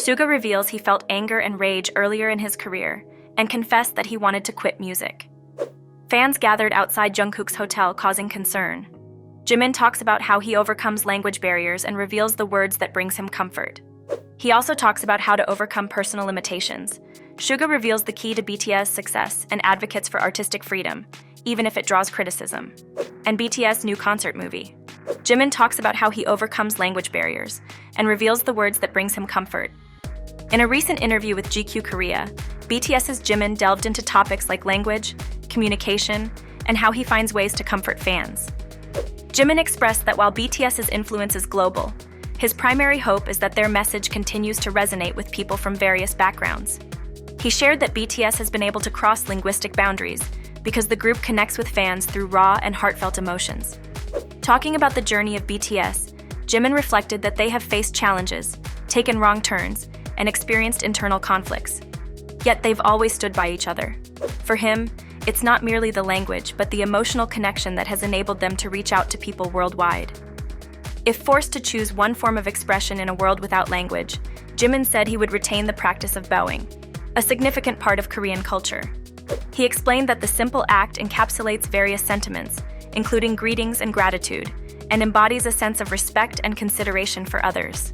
Suga reveals he felt anger and rage earlier in his career and confessed that he wanted to quit music. Fans gathered outside Jungkook's hotel, causing concern. Jimin talks about how he overcomes language barriers and reveals the words that brings him comfort. He also talks about how to overcome personal limitations. Suga reveals the key to BTS' success and advocates for artistic freedom, even if it draws criticism. And BTS' new concert movie. Jimin talks about how he overcomes language barriers and reveals the words that brings him comfort. In a recent interview with GQ Korea, BTS's Jimin delved into topics like language, communication, and how he finds ways to comfort fans. Jimin expressed that while BTS's influence is global, his primary hope is that their message continues to resonate with people from various backgrounds. He shared that BTS has been able to cross linguistic boundaries because the group connects with fans through raw and heartfelt emotions. Talking about the journey of BTS, Jimin reflected that they have faced challenges, taken wrong turns, and experienced internal conflicts. Yet they've always stood by each other. For him, it's not merely the language, but the emotional connection that has enabled them to reach out to people worldwide. If forced to choose one form of expression in a world without language, Jimin said he would retain the practice of bowing, a significant part of Korean culture. He explained that the simple act encapsulates various sentiments, including greetings and gratitude, and embodies a sense of respect and consideration for others.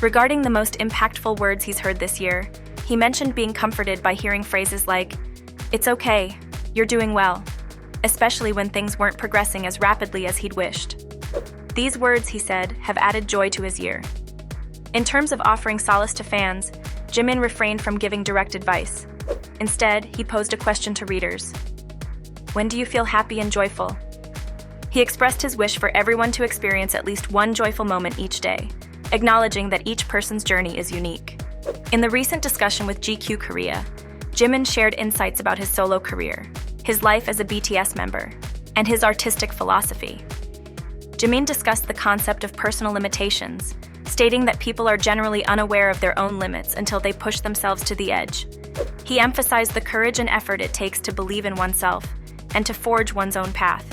Regarding the most impactful words he's heard this year, he mentioned being comforted by hearing phrases like, "It's okay, you're doing well," especially when things weren't progressing as rapidly as he'd wished. These words, he said, have added joy to his year. In terms of offering solace to fans, Jimin refrained from giving direct advice. Instead, he posed a question to readers. When do you feel happy and joyful? He expressed his wish for everyone to experience at least one joyful moment each day, acknowledging that each person's journey is unique. In the recent discussion with GQ Korea, Jimin shared insights about his solo career, his life as a BTS member, and his artistic philosophy. Jimin discussed the concept of personal limitations, stating that people are generally unaware of their own limits until they push themselves to the edge. He emphasized the courage and effort it takes to believe in oneself and to forge one's own path.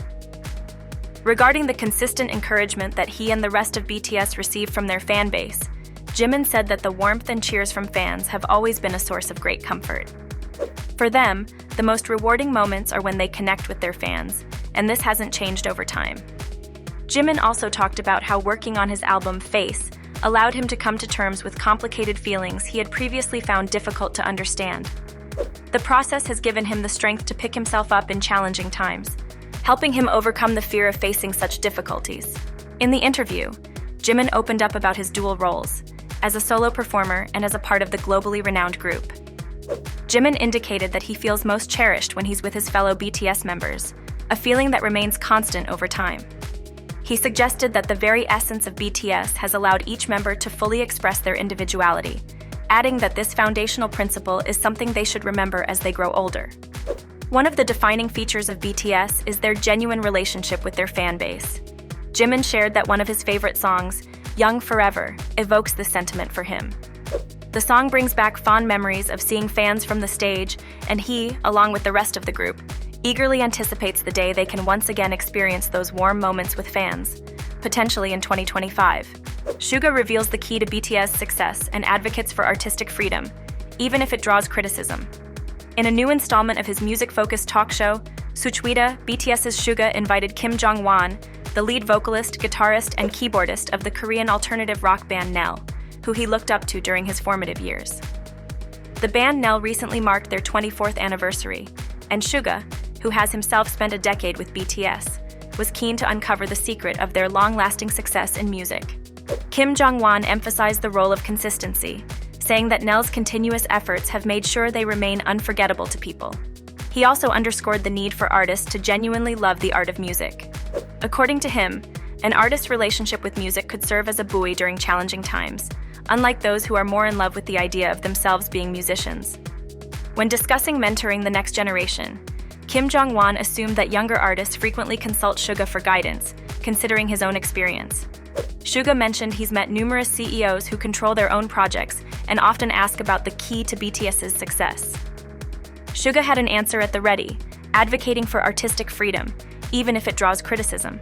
Regarding the consistent encouragement that he and the rest of BTS receive from their fan base, Jimin said that the warmth and cheers from fans have always been a source of great comfort. For them, the most rewarding moments are when they connect with their fans, and this hasn't changed over time. Jimin also talked about how working on his album Face allowed him to come to terms with complicated feelings he had previously found difficult to understand. The process has given him the strength to pick himself up in challenging times, helping him overcome the fear of facing such difficulties. In the interview, Jimin opened up about his dual roles, as a solo performer and as a part of the globally renowned group. Jimin indicated that he feels most cherished when he's with his fellow BTS members, a feeling that remains constant over time. He suggested that the very essence of BTS has allowed each member to fully express their individuality, adding that this foundational principle is something they should remember as they grow older. One of the defining features of BTS is their genuine relationship with their fan base. Jimin shared that one of his favorite songs, Young Forever, evokes this sentiment for him. The song brings back fond memories of seeing fans from the stage, and he, along with the rest of the group, eagerly anticipates the day they can once again experience those warm moments with fans, potentially in 2025. Suga reveals the key to BTS' success and advocates for artistic freedom, even if it draws criticism. In a new installment of his music-focused talk show, Suchwita, BTS's Suga invited Kim Jong-won, the lead vocalist, guitarist, and keyboardist of the Korean alternative rock band Nell, who he looked up to during his formative years. The band Nell recently marked their 24th anniversary, and Suga, who has himself spent a decade with BTS, was keen to uncover the secret of their long-lasting success in music. Kim Jong-won emphasized the role of consistency, saying that Nell's continuous efforts have made sure they remain unforgettable to people. He also underscored the need for artists to genuinely love the art of music. According to him, an artist's relationship with music could serve as a buoy during challenging times, unlike those who are more in love with the idea of themselves being musicians. When discussing mentoring the next generation, Kim Jong-won assumed that younger artists frequently consult Suga for guidance, considering his own experience. Suga mentioned he's met numerous CEOs who control their own projects and often ask about the key to BTS's success. Suga had an answer at the ready, advocating for artistic freedom, even if it draws criticism.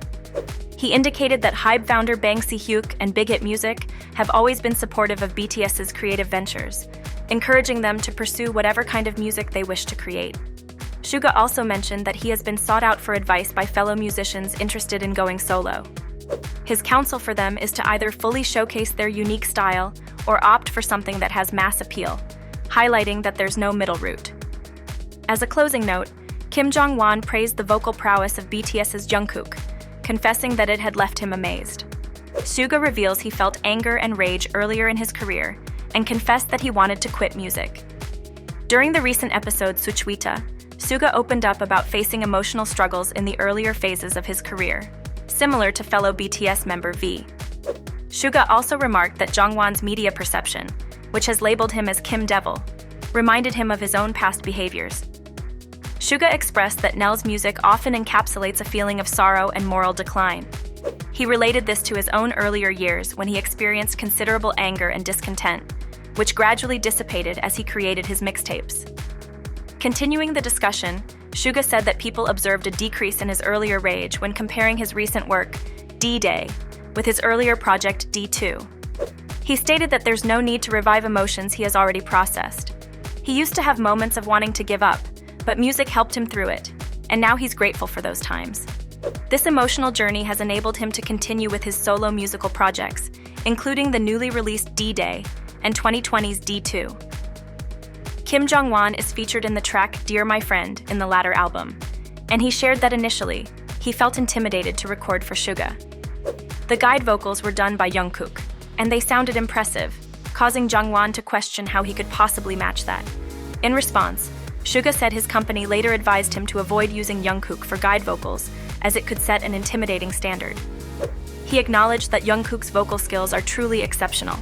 He indicated that HYBE founder Bang Si-hyuk and Big Hit Music have always been supportive of BTS's creative ventures, encouraging them to pursue whatever kind of music they wish to create. Suga also mentioned that he has been sought out for advice by fellow musicians interested in going solo. His counsel for them is to either fully showcase their unique style or opt for something that has mass appeal, highlighting that there's no middle route. As a closing note, Kim Jong-won praised the vocal prowess of BTS's Jungkook, confessing that it had left him amazed. Suga reveals he felt anger and rage earlier in his career and confessed that he wanted to quit music. During the recent episode Suchwita, Suga opened up about facing emotional struggles in the earlier phases of his career, similar to fellow BTS member V. Suga also remarked that Jongwon's media perception, which has labeled him as Kim Devil, reminded him of his own past behaviors. Suga expressed that Nell's music often encapsulates a feeling of sorrow and moral decline. He related this to his own earlier years when he experienced considerable anger and discontent, which gradually dissipated as he created his mixtapes. Continuing the discussion, Suga said that people observed a decrease in his earlier rage when comparing his recent work, D-Day, with his earlier project D2. He stated that there's no need to revive emotions he has already processed. He used to have moments of wanting to give up, but music helped him through it, and now he's grateful for those times. This emotional journey has enabled him to continue with his solo musical projects, including the newly released D-Day and 2020's D2. Kim Jong-won is featured in the track Dear My Friend in the latter album, and he shared that initially, he felt intimidated to record for Suga. The guide vocals were done by Jungkook, and they sounded impressive, causing Jong-won to question how he could possibly match that. In response, Suga said his company later advised him to avoid using Jungkook for guide vocals, as it could set an intimidating standard. He acknowledged that Jungkook's vocal skills are truly exceptional,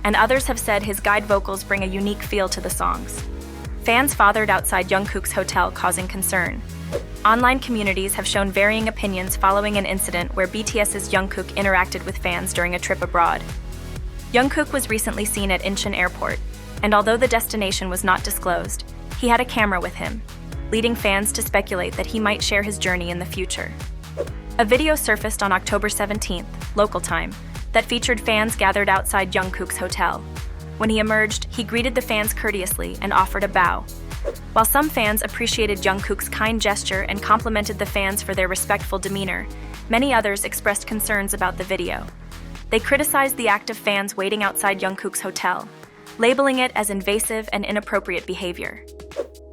and others have said his guide vocals bring a unique feel to the songs. Fans fathered outside Jungkook's hotel, causing concern. Online communities have shown varying opinions following an incident where BTS's Jungkook interacted with fans during a trip abroad. Jungkook was recently seen at Incheon Airport, and although the destination was not disclosed, he had a camera with him, leading fans to speculate that he might share his journey in the future. A video surfaced on October 17th, local time, that featured fans gathered outside Jungkook's hotel. When he emerged, he greeted the fans courteously and offered a bow. While some fans appreciated Jungkook's kind gesture and complimented the fans for their respectful demeanor, many others expressed concerns about the video. They criticized the act of fans waiting outside Jungkook's hotel, labeling it as invasive and inappropriate behavior.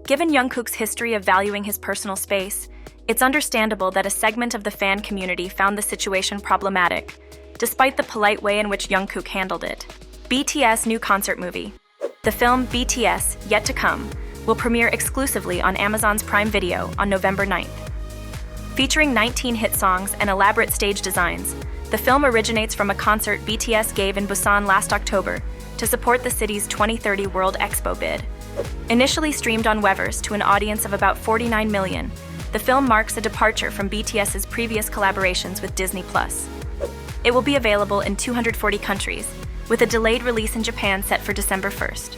Given Jungkook's history of valuing his personal space, it's understandable that a segment of the fan community found the situation problematic, despite the polite way in which Jungkook handled it. BTS new concert movie. The film BTS, Yet to Come, will premiere exclusively on Amazon's Prime Video on November 9th. Featuring 19 hit songs and elaborate stage designs, the film originates from a concert BTS gave in Busan last October to support the city's 2030 World Expo bid. Initially streamed on Weverse to an audience of about 49 million, the film marks a departure from BTS's previous collaborations with Disney+. It will be available in 240 countries, with a delayed release in Japan set for December 1st.